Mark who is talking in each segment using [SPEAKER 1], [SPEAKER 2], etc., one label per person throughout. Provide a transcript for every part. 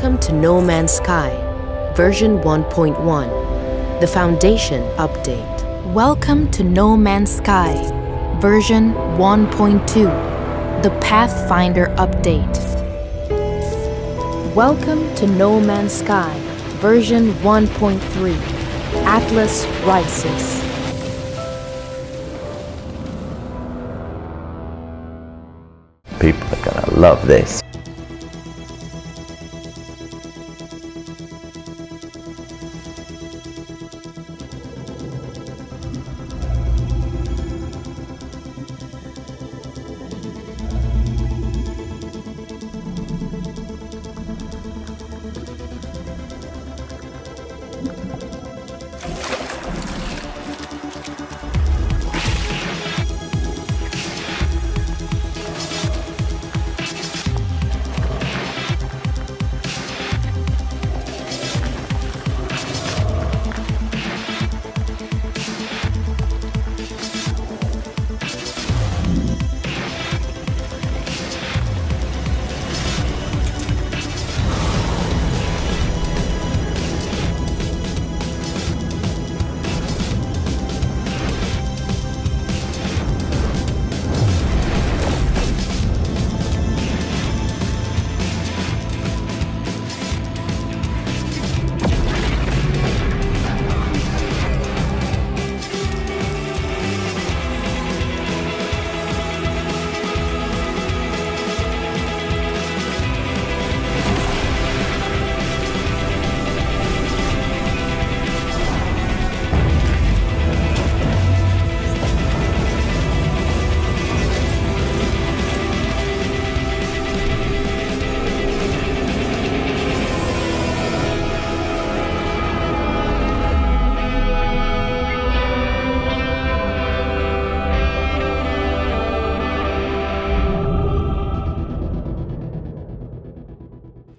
[SPEAKER 1] Welcome to No Man's Sky, version 1.1, the Foundation update. Welcome to No Man's Sky, version 1.2, the Pathfinder update. Welcome to No Man's Sky, version 1.3, Atlas rises.
[SPEAKER 2] People are gonna love this.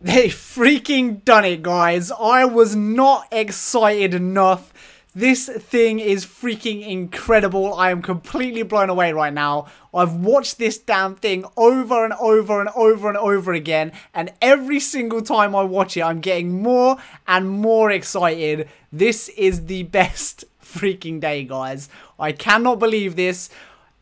[SPEAKER 3] They freaking done it, guys. I was not excited enough. This thing is freaking incredible. I am completely blown away right now. I've watched this damn thing over and over and over and over again, and every single time I watch it, I'm getting more and more excited. This is the best freaking day, guys. I cannot believe this.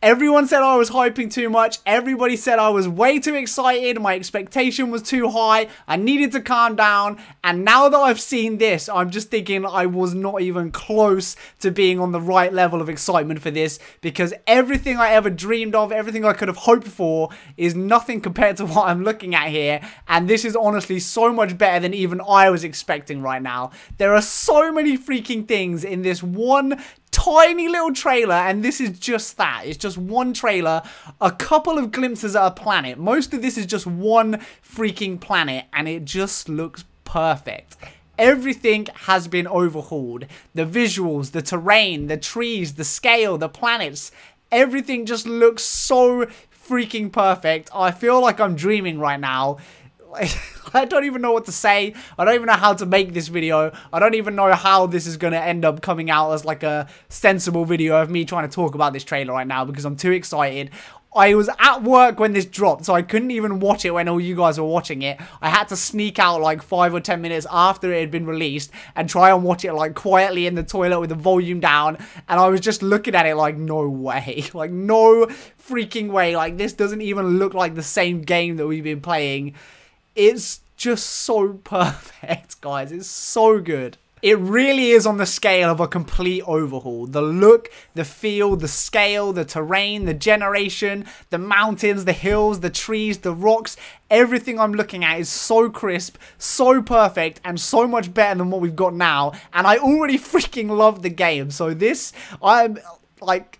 [SPEAKER 3] Everyone said I was hyping too much. Everybody said I was way too excited. My expectation was too high. I needed to calm down. And now that I've seen this, I'm just thinking I was not even close to being on the right level of excitement for this, because everything I ever dreamed of, everything I could have hoped for is nothing compared to what I'm looking at here. And this is honestly so much better than even I was expecting right now. There are so many freaking things in this one tiny little trailer, and this is just that. It's just one trailer, a couple of glimpses at a planet. Most of this is just one freaking planet, and it just looks perfect. Everything has been overhauled. The visuals, the terrain, the trees, the scale, the planets, everything just looks so freaking perfect. I feel like I'm dreaming right now. I don't even know what to say. I don't even know how to make this video. I don't even know how this is going to end up coming out as like a sensible video of me trying to talk about this trailer right now, because I'm too excited. I was at work when this dropped, so I couldn't even watch it when all you guys were watching it. I had to sneak out like 5 or 10 minutes after it had been released and try and watch it like quietly in the toilet with the volume down. And I was just looking at it like, no way. Like, no freaking way. Like, this doesn't even look like the same game that we've been playing. It's just so perfect, guys. It's so good. It really is on the scale of a complete overhaul. The look, the feel, the scale, the terrain, the generation, the mountains, the hills, the trees, the rocks, everything I'm looking at is so crisp, so perfect, and so much better than what we've got now. And I already freaking love the game. So this, I'm like,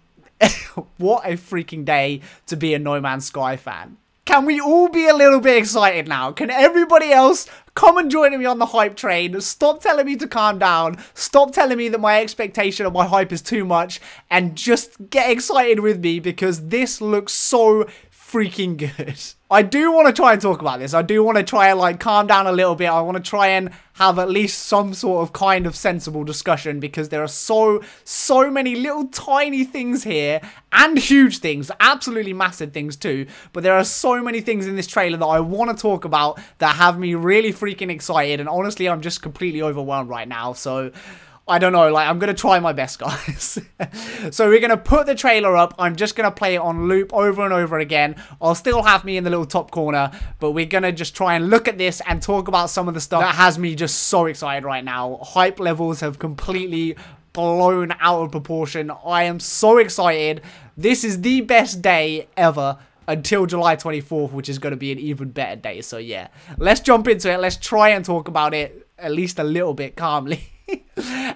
[SPEAKER 3] what a freaking day to be a No Man's Sky fan. Can we all be a little bit excited now? Can everybody else come and join me on the hype train? Stop telling me to calm down. Stop telling me that my expectation of my hype is too much, and just get excited with me, because this looks so freaking good. I do want to try and talk about this. I do want to try and like calm down a little bit. I want to try and have at least some sort of kind of sensible discussion, because there are so many little tiny things here and huge things, absolutely massive things too. But there are so many things in this trailer that I want to talk about that have me really freaking excited. And honestly, I'm just completely overwhelmed right now. So I don't know, like, I'm going to try my best, guys. So we're going to put the trailer up. I'm just going to play it on loop over and over again. I'll still have me in the little top corner, but we're going to just try and look at this and talk about some of the stuff that has me just so excited right now. Hype levels have completely blown out of proportion. I am so excited. This is the best day ever until July 24th, which is going to be an even better day. So yeah, let's jump into it. Let's try and talk about it at least a little bit calmly.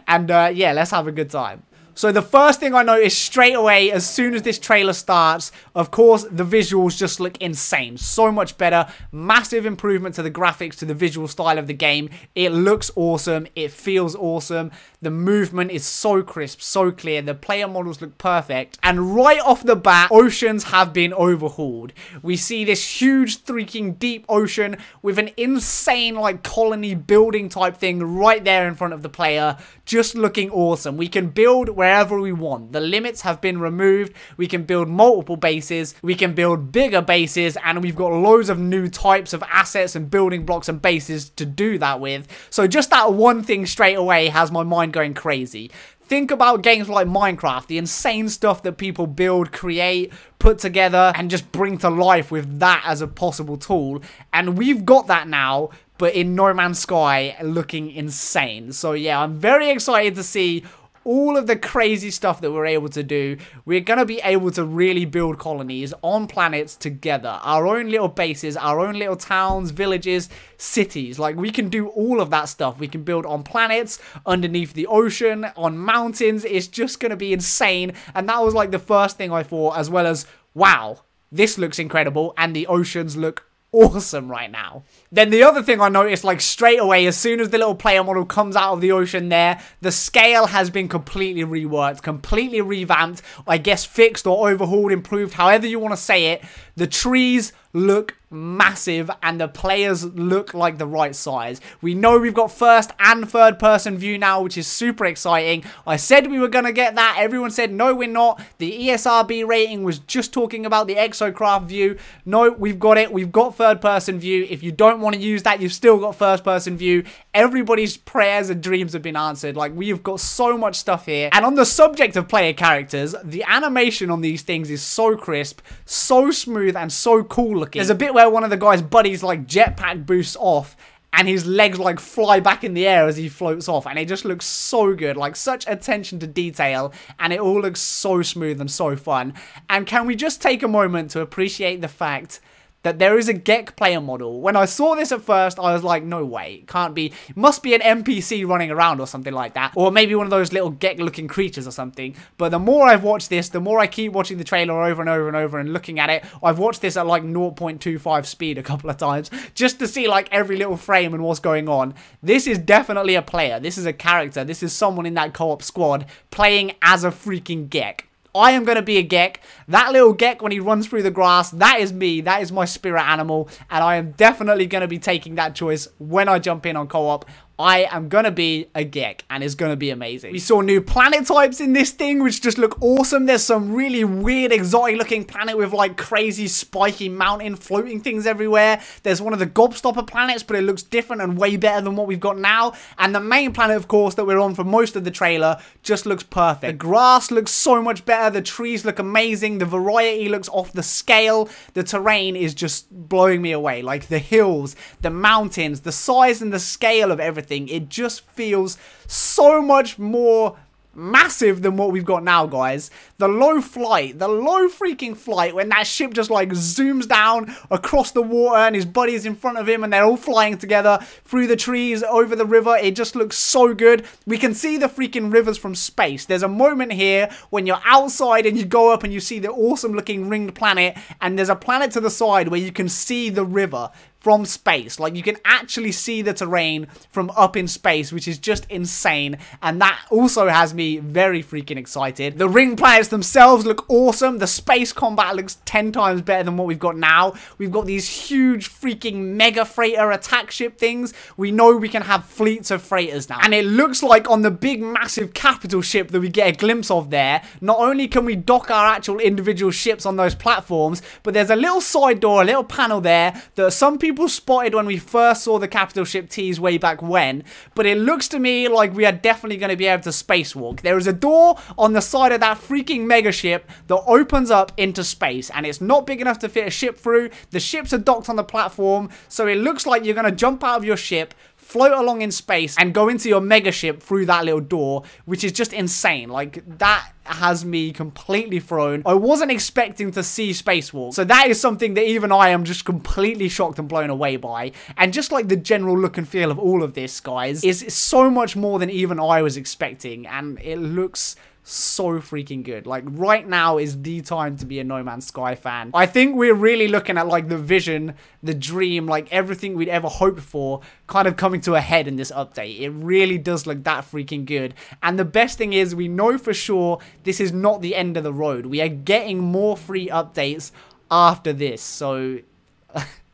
[SPEAKER 3] And yeah, let's have a good time. So the first thing I noticed straight away as soon as this trailer starts, of course, the visuals just look insane. So much better. Massive improvement to the graphics, to the visual style of the game. It looks awesome. It feels awesome. The movement is so crisp, so clear. The player models look perfect. And right off the bat, oceans have been overhauled. We see this huge, freaking deep ocean with an insane, like, colony building type thing right there in front of the player. Just looking awesome. We can build wherever we want. The limits have been removed. We can build multiple bases. We can build bigger bases. And we've got loads of new types of assets and building blocks and bases to do that with. So just that one thing straight away has my mind going crazy. Think about games like Minecraft, the insane stuff that people build, create, put together, and just bring to life with that as a possible tool. And we've got that now, but in No Man's Sky, looking insane. So yeah, I'm very excited to see all of the crazy stuff that we're able to do. We're going to be able to really build colonies on planets together. Our own little bases, our own little towns, villages, cities. Like, we can do all of that stuff. We can build on planets, underneath the ocean, on mountains. It's just going to be insane. And that was like the first thing I thought, as well as, wow, this looks incredible. And the oceans look awesome right now. Then the other thing I noticed, like, straight away, as soon as the little player model comes out of the ocean there, the scale has been completely reworked, completely revamped, I guess fixed or overhauled, improved, however you want to say it. The trees look massive and the players look like the right size. We know we've got first and third person view now, which is super exciting. I said we were going to get that. Everyone said, no, we're not. The ESRB rating was just talking about the exocraft view. No, we've got it. We've got third person view. If you don't want to use that, you've still got first person view. Everybody's prayers and dreams have been answered. Like, we've got so much stuff here. And on the subject of player characters, the animation on these things is so crisp, so smooth, and so cool looking. There's a bit where one of the guy's buddies like jetpack boosts off and his legs like fly back in the air as he floats off, and it just looks so good. Like, such attention to detail, and it all looks so smooth and so fun. And can we just take a moment to appreciate the fact that there is a Gek player model? When I saw this at first, I was like, no way, it can't be. It must be an NPC running around or something like that. Or maybe one of those little Gek looking creatures or something. But the more I've watched this, the more I keep watching the trailer over and over and over and looking at it. I've watched this at like 0.25 speed a couple of times, just to see like every little frame and what's going on. This is definitely a player. This is a character. This is someone in that co-op squad playing as a freaking Gek. I am going to be a Gek. That little Gek, when he runs through the grass, that is me. That is my spirit animal. And I am definitely going to be taking that choice when I jump in on co-op. I am going to be a Gek, and it's going to be amazing. We saw new planet types in this thing, which just look awesome. There's some really weird, exotic looking planet with like crazy spiky mountain floating things everywhere. There's one of the gobstopper planets, but it looks different and way better than what we've got now. And the main planet, of course, that we're on for most of the trailer just looks perfect. The grass looks so much better. The trees look amazing. The variety looks off the scale. The terrain is just blowing me away. Like, the hills, the mountains, the size and the scale of everything. It just feels so much more massive than what we've got now, guys. The low freaking flight, when that ship just like zooms down across the water and his buddy's in front of him and they're all flying together through the trees, over the river. It just looks so good. We can see the freaking rivers from space. There's a moment here when you're outside and you go up and you see the awesome looking ringed planet, and there's a planet to the side where you can see the river from space. Like, you can actually see the terrain from up in space, which is just insane. And that also has me very freaking excited. The ring planets themselves look awesome. The space combat looks 10 times better than what we've got now. We've got these huge freaking mega freighter attack ship things. We know we can have fleets of freighters now. And it looks like on the big massive capital ship that we get a glimpse of there, not only can we dock our actual individual ships on those platforms, but there's a little side door, a little panel there that some people spotted when we first saw the capital ship tease way back when. But it looks to me like we are definitely going to be able to spacewalk. There is a door on the side of that freaking mega ship that opens up into space, and it's not big enough to fit a ship through. The ships are docked on the platform, so it looks like you're going to jump out of your ship, float along in space, and go into your mega ship through that little door, which is just insane. Like, that has me completely thrown. I wasn't expecting to see spacewalk, so that is something that even I am just completely shocked and blown away by. And just like the general look and feel of all of this, guys, is so much more than even I was expecting, and it looks so freaking good. Like, right now is the time to be a No Man's Sky fan. I think we're really looking at like the vision, the dream, like everything we'd ever hoped for kind of coming to a head in this update. It really does look that freaking good. And the best thing is, we know for sure this is not the end of the road. We are getting more free updates after this, so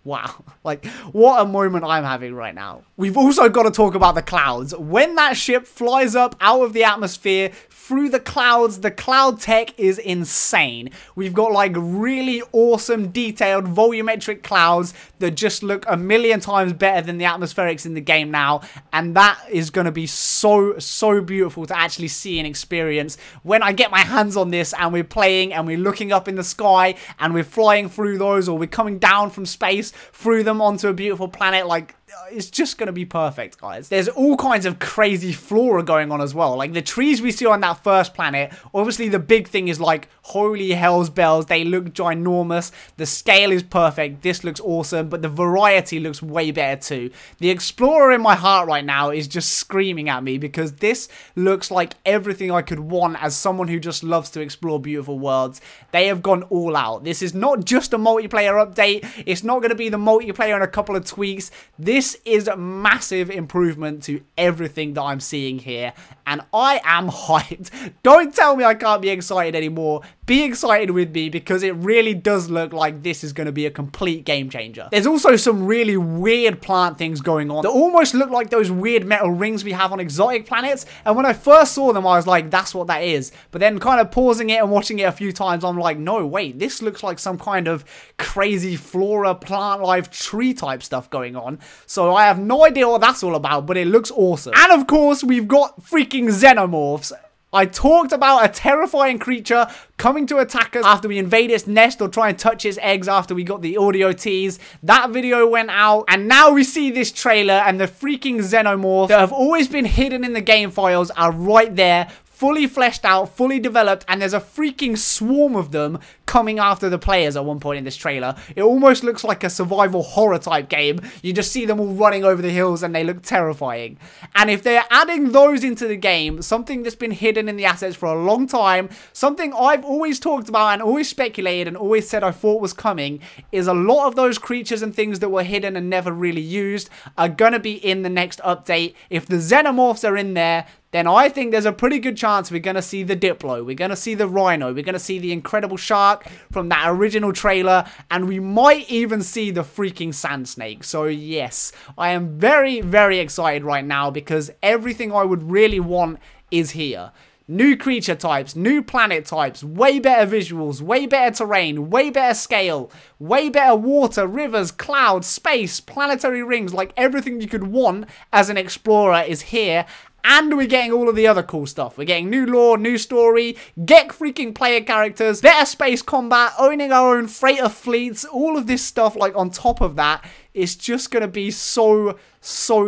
[SPEAKER 3] wow, like, what a moment I'm having right now. We've also got to talk about the clouds. When that ship flies up out of the atmosphere through the clouds, the cloud tech is insane. We've got like really awesome detailed volumetric clouds that just look a million times better than the atmospherics in the game now, and that is going to be so beautiful to actually see and experience when I get my hands on this and we're playing and we're looking up in the sky and we're flying through those, or we're coming down from space through them onto a beautiful planet. Like, it's just going to be perfect, guys. There's all kinds of crazy flora going on as well. Like, the trees we see on that first planet, obviously the big thing is like, holy hell's bells, they look ginormous. The scale is perfect. This looks awesome, but the variety looks way better too. The explorer in my heart right now is just screaming at me, because this looks like everything I could want as someone who just loves to explore beautiful worlds. They have gone all out. This is not just a multiplayer update. It's not going to be the multiplayer and a couple of tweaks. This is a massive improvement to everything that I'm seeing here, and I am hyped. Don't tell me I can't be excited anymore. Be excited with me, because it really does look like this is going to be a complete game changer. There's also some really weird plant things going on that almost look like those weird metal rings we have on exotic planets, and when I first saw them I was like, that's what that is. But then kind of pausing it and watching it a few times, I'm like, no, wait, this looks like some kind of crazy flora, plant life, tree type stuff going on. So I have no idea what that's all about, but it looks awesome. And of course, we've got freaking xenomorphs. I talked about a terrifying creature coming to attack us after we invade its nest or try and touch its eggs after we got the audio tease. That video went out, and now we see this trailer, and the freaking xenomorphs that have always been hidden in the game files are right there, fully fleshed out, fully developed, and there's a freaking swarm of them coming after the players at one point in this trailer. It almost looks like a survival horror type game. You just see them all running over the hills and they look terrifying. And if they're adding those into the game, something that's been hidden in the assets for a long time, something I've always talked about and always speculated and always said I thought was coming, is a lot of those creatures and things that were hidden and never really used are gonna be in the next update. If the xenomorphs are in there, then I think there's a pretty good chance we're going to see the Diplo, we're going to see the Rhino, we're going to see the Incredible Shark from that original trailer, and we might even see the freaking Sand Snake. So yes, I am very excited right now, because everything I would really want is here. New creature types, new planet types, way better visuals, way better terrain, way better scale, way better water, rivers, clouds, space, planetary rings. Like, everything you could want as an explorer is here. And we're getting all of the other cool stuff. We're getting new lore, new story, get freaking player characters, better space combat, owning our own freighter fleets, all of this stuff, like, on top of that. It's just going to be so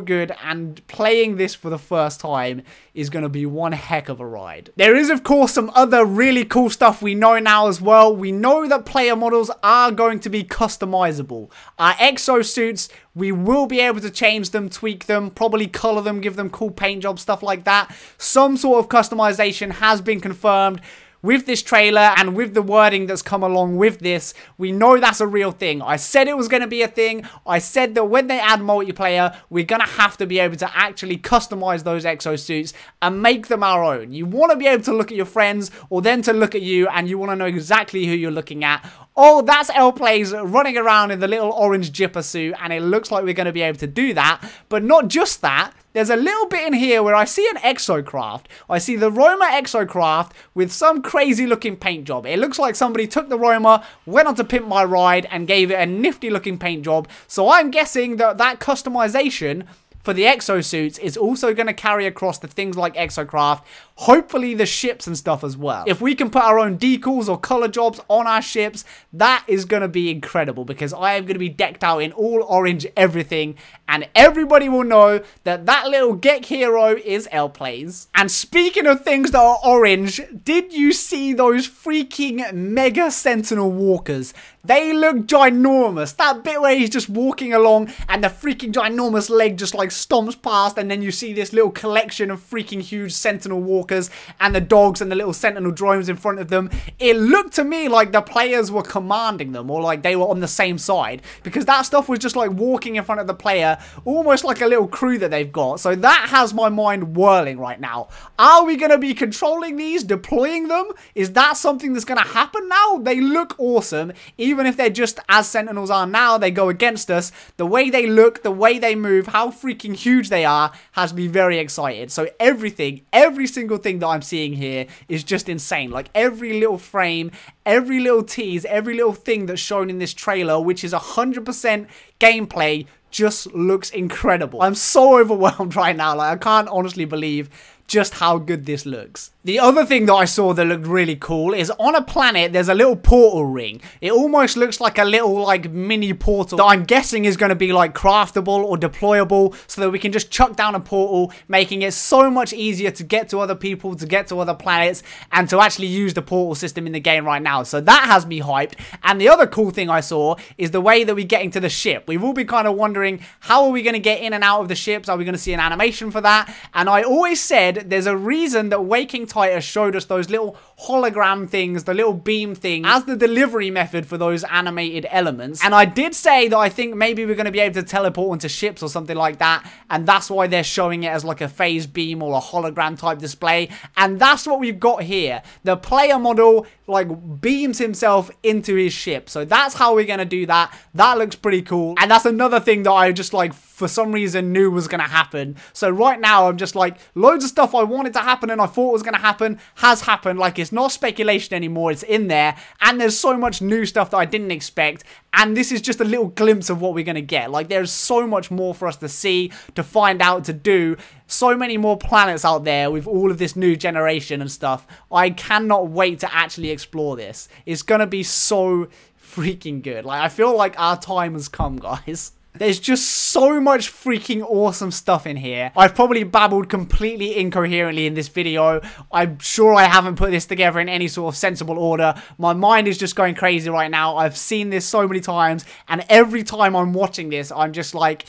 [SPEAKER 3] good, and playing this for the first time is going to be one heck of a ride. There is, of course, some other really cool stuff we know now as well. We know that player models are going to be customizable. Our exosuits, we will be able to change them, tweak them, probably color them, give them cool paint jobs, stuff like that. Some sort of customization has been confirmed. with this trailer and with the wording that's come along with this, we know that's a real thing. I said it was going to be a thing. I said that when they add multiplayer, we're going to have to be able to actually customize those exosuits and make them our own. You want to be able to look at your friends or them to look at you, and you want to know exactly who you're looking at. Oh, that's L-Plays running around in the little orange jipper suit, and it looks like we're going to be able to do that. But not just that. There's a little bit in here where I see an exocraft. I see the Roma exocraft with some crazy looking paint job. It looks like somebody took the Roma, went on to Pimp My Ride, and gave it a nifty looking paint job. So I'm guessing that that customization for the exosuits is also going to carry across to things like exocraft, hopefully the ships and stuff as well. If we can put our own decals or color jobs on our ships, that is going to be incredible, because I am going to be decked out in all orange everything, and everybody will know that that little Gek hero is L-Plays. And speaking of things that are orange, did you see those freaking Mega Sentinel Walkers? They look ginormous. That bit where he's just walking along and the freaking ginormous leg just like stomps past, and then you see this little collection of freaking huge Sentinel Walkers and the dogs and the little Sentinel drones in front of them. It looked to me like the players were commanding them, or like they were on the same side, because that stuff was just like walking in front of the player, almost like a little crew that they've got. So that has my mind whirling right now. Are we going to be controlling these, deploying them? Is that something that's going to happen now? They look awesome. Even if they're just as Sentinels are now, they go against us. The way they look, the way they move, how freaking huge they are, has me very excited. So everything, every single thing that I'm seeing here is just insane. Like every little frame, every little tease, every little thing that's shown in this trailer, which is 100% gameplay, just looks incredible. I'm so overwhelmed right now. Like I can't honestly believe just how good this looks. The other thing that I saw that looked really cool is on a planet there's a little portal ring. It almost looks like a little like mini portal that I'm guessing is going to be like craftable or deployable, so that we can just chuck down a portal, making it so much easier to get to other people, to get to other planets, and to actually use the portal system in the game right now. So that has me hyped. And the other cool thing I saw is the way that we get into the ship. We've all been kind of wondering, how are we going to get in and out of the ships? Are we going to see an animation for that? And I always said there's a reason that Waking Titus showed us those little hologram things, the little beam thing, as the delivery method for those animated elements. And I did say that I think maybe we're going to be able to teleport into ships or something like that, and that's why they're showing it as like a phase beam or a hologram type display. And that's what we've got here. The player model like beams himself into his ship. So that's how we're going to do that. That looks pretty cool. And that's another thing that I just like for some reason knew was going to happen. So right now I'm just like, loads of stuff I wanted to happen and I thought was going to happen has happened. Like it's not speculation anymore, it's in there. And there's so much new stuff that I didn't expect. And this is just a little glimpse of what we're going to get. Like there's so much more for us to see, to find out, to do. So many more planets out there with all of this new generation and stuff. I cannot wait to actually explore this. It's going to be so freaking good. Like I feel like our time has come, guys. There's just so much freaking awesome stuff in here. I've probably babbled completely incoherently in this video. I'm sure I haven't put this together in any sort of sensible order. My mind is just going crazy right now. I've seen this so many times, and every time I'm watching this, I'm just like,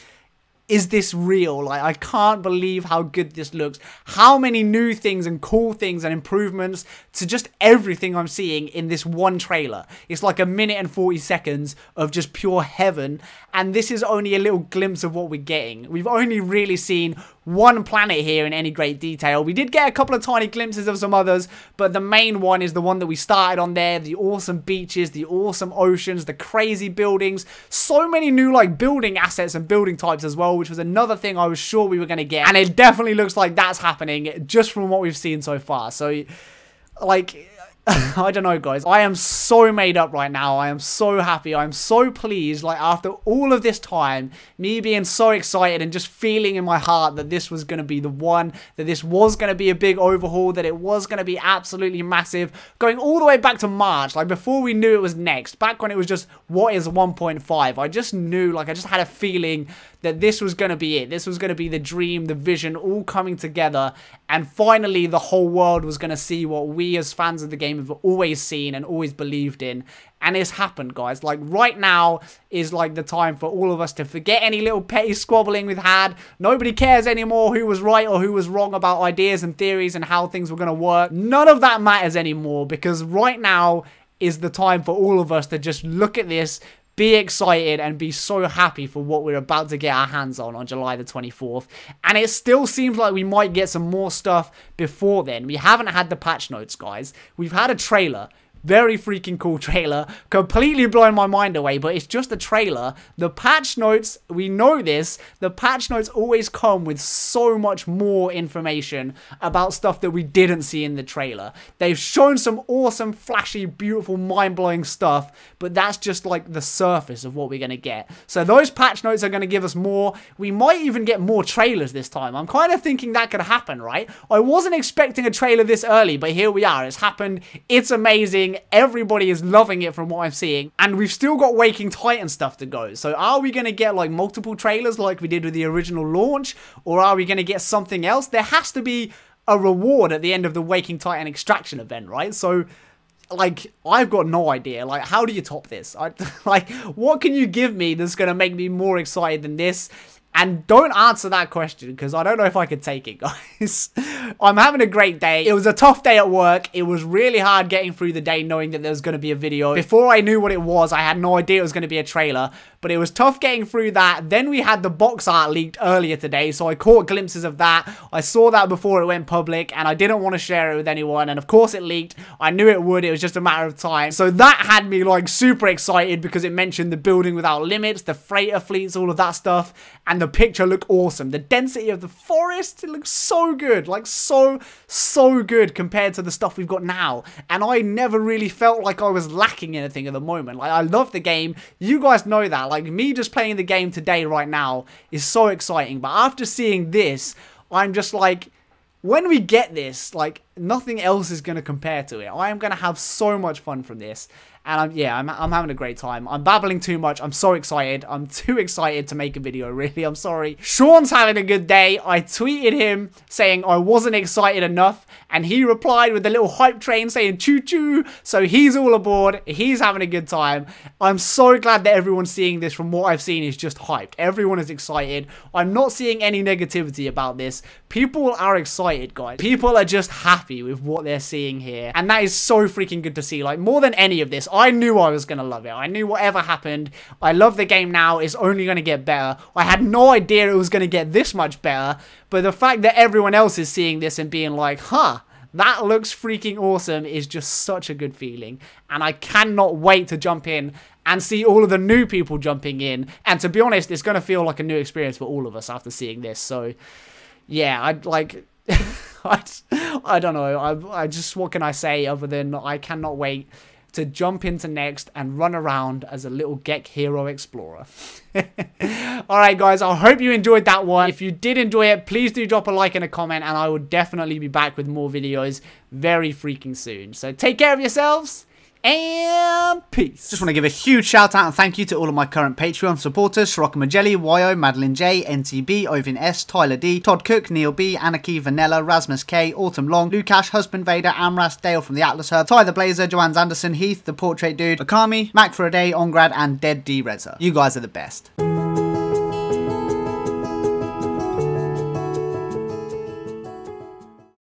[SPEAKER 3] is this real? Like, I can't believe how good this looks. How many new things and cool things and improvements to just everything I'm seeing in this one trailer. It's like 1 minute and 40 seconds of just pure heaven. And this is only a little glimpse of what we're getting. We've only really seen one planet here in any great detail. We did get a couple of tiny glimpses of some others, but the main one is the one that we started on there. The awesome beaches, the awesome oceans, the crazy buildings. So many new like building assets and building types as well, which was another thing I was sure we were going to get. And it definitely looks like that's happening just from what we've seen so far. So, like, I don't know, guys. I am so made up right now. I am so happy. I'm so pleased. Like, after all of this time, me being so excited and just feeling in my heart that this was going to be the one, that this was going to be a big overhaul, that it was going to be absolutely massive, going all the way back to March, like before we knew it was next, back when it was just, what is 1.5? I just knew, like, I just had a feeling that this was going to be it. This was going to be the dream, the vision, all coming together, and finally the whole world was going to see what we as fans of the game game we've always seen and always believed in. And it's happened, guys. Like, right now is, like, the time for all of us to forget any little petty squabbling we've had. Nobody cares anymore who was right or who was wrong about ideas and theories and how things were going to work. None of that matters anymore, because right now is the time for all of us to just look at this, be excited, and be so happy for what we're about to get our hands on July the 24th. And it still seems like we might get some more stuff before then. We haven't had the patch notes, guys. We've had a trailer. Very freaking cool trailer. Completely blown my mind away, but it's just a trailer. The patch notes, we know this, the patch notes always come with so much more information about stuff that we didn't see in the trailer. They've shown some awesome, flashy, beautiful, mind-blowing stuff, but that's just like the surface of what we're going to get. So those patch notes are going to give us more. We might even get more trailers this time. I'm kind of thinking that could happen, right? I wasn't expecting a trailer this early, but here we are. It's happened. It's amazing. Everybody is loving it from what I'm seeing, and we've still got Waking Titan stuff to go. So are we going to get like multiple trailers like we did with the original launch, or are we going to get something else? There has to be a reward at the end of the Waking Titan extraction event, right? So like, I've got no idea. Like, how do you top this? Like, what can you give me that's going to make me more excited than this? And don't answer that question, because I don't know if I could take it, guys. I'm having a great day. It was a tough day at work. It was really hard getting through the day knowing that there was going to be a video. Before I knew what it was, I had no idea it was going to be a trailer. But it was tough getting through that. Then we had the box art leaked earlier today, so I caught glimpses of that. I saw that before it went public, and I didn't want to share it with anyone. And of course it leaked. I knew it would. It was just a matter of time. So that had me like super excited, because it mentioned the building without limits, the freighter fleets, all of that stuff. And the picture looked awesome. The density of the forest, it looks so good. Like, so good compared to the stuff we've got now. And I never really felt like I was lacking anything at the moment. Like, I love the game. You guys know that. Like, me just playing the game today right now is so exciting. But after seeing this, I'm just like, when we get this, like, nothing else is going to compare to it. I am going to have so much fun from this. And I'm having a great time. I'm babbling too much. I'm so excited. I'm too excited to make a video, really. I'm sorry. Sean's having a good day. I tweeted him saying I wasn't excited enough, and he replied with a little hype train saying choo-choo. So he's all aboard. He's having a good time. I'm so glad that everyone's seeing this. From what I've seen is just hyped. Everyone is excited. I'm not seeing any negativity about this. People are excited, guys. People are just happy with what they're seeing here. And that is so freaking good to see. Like, more than any of this, I knew I was going to love it. I knew whatever happened, I love the game now. It's only going to get better. I had no idea it was going to get this much better. But the fact that everyone else is seeing this and being like, huh, that looks freaking awesome is just such a good feeling. And I cannot wait to jump in and see all of the new people jumping in. And to be honest, it's going to feel like a new experience for all of us after seeing this. So, yeah, I'd like... I don't know. I just, what can I say other than I cannot wait to jump into next and run around as a little Gek Hero Explorer. Alright guys, I hope you enjoyed that one. If you did enjoy it, please do drop a like and a comment, and I will definitely be back with more videos very freaking soon. So take care of yourselves, and peace. Just want to give a huge shout out and thank you to all of my current Patreon supporters: Sirocco Magelli, YO, Madeline J, NTB, Ovin S, Tyler D, Todd Cook, Neil B, Anarchy, Vanilla, Rasmus K, Autumn Long, Lukash, Husband Vader, Amras, Dale from the Atlas Hub, Ty the Blazer, Joanne Anderson, Heath, The Portrait Dude, Akami, Mac for a Day, Ongrad, and Dead D Reza. You guys are the best.